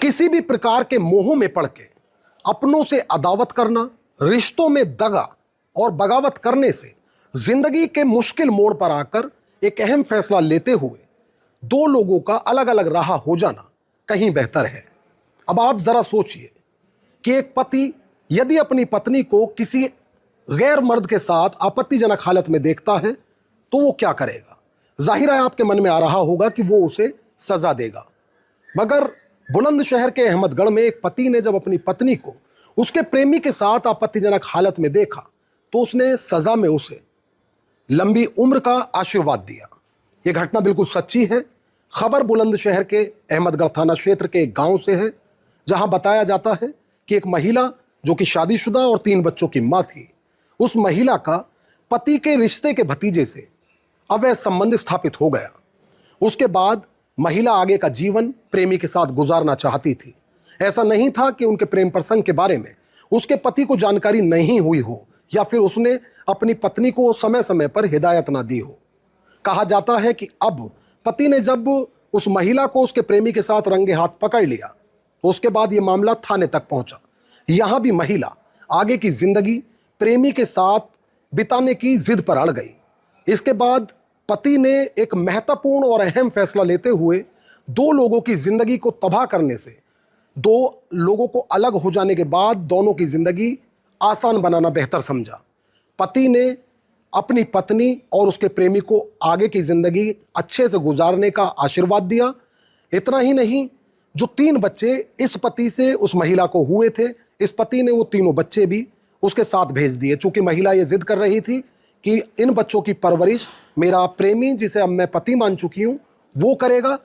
किसी भी प्रकार के मोह में पड़ के अपनों से अदावत करना, रिश्तों में दगा और बगावत करने से जिंदगी के मुश्किल मोड़ पर आकर एक अहम फैसला लेते हुए दो लोगों का अलग अलग राह हो जाना कहीं बेहतर है। अब आप जरा सोचिए कि एक पति यदि अपनी पत्नी को किसी गैर मर्द के साथ आपत्तिजनक हालत में देखता है तो वो क्या करेगा। जाहिर है आपके मन में आ रहा होगा कि वो उसे सजा देगा। मगर बुलंदशहर के अहमदगढ़ में एक पति ने जब अपनी पत्नी को उसके प्रेमी के साथ आपत्तिजनक हालत में देखा तो उसने सजा में उसे लंबी उम्र का आशीर्वाद दिया। यह घटना बिल्कुल सच्ची है। खबर बुलंदशहर के अहमदगढ़ थाना क्षेत्र के एक गांव से है, जहां बताया जाता है कि एक महिला जो कि शादीशुदा और 3 बच्चों की मां थी, उस महिला का पति के रिश्ते के भतीजे से अवैध संबंध स्थापित हो गया। उसके बाद महिला आगे का जीवन प्रेमी के साथ गुजारना चाहती थी। ऐसा नहीं था कि उनके प्रेम प्रसंग के बारे में उसके पति को जानकारी नहीं हुई हो या फिर उसने अपनी पत्नी को समय समय पर हिदायत ना दी हो। कहा जाता है कि अब पति ने जब उस महिला को उसके प्रेमी के साथ रंगे हाथ पकड़ लिया तो उसके बाद यह मामला थाने तक पहुंचा। यहां भी महिला आगे की जिंदगी प्रेमी के साथ बिताने की जिद पर अड़ गई। इसके बाद पति ने एक महत्वपूर्ण और अहम फैसला लेते हुए 2 लोगों की जिंदगी को तबाह करने से 2 लोगों को अलग हो जाने के बाद दोनों की जिंदगी आसान बनाना बेहतर समझा। पति ने अपनी पत्नी और उसके प्रेमी को आगे की जिंदगी अच्छे से गुजारने का आशीर्वाद दिया। इतना ही नहीं, जो 3 बच्चे इस पति से उस महिला को हुए थे, इस पति ने वो तीनों बच्चे भी उसके साथ भेज दिए। चूंकि महिला ये जिद कर रही थी कि इन बच्चों की परवरिश मेरा प्रेमी, जिसे अब मैं पति मान चुकी हूँ, वो करेगा,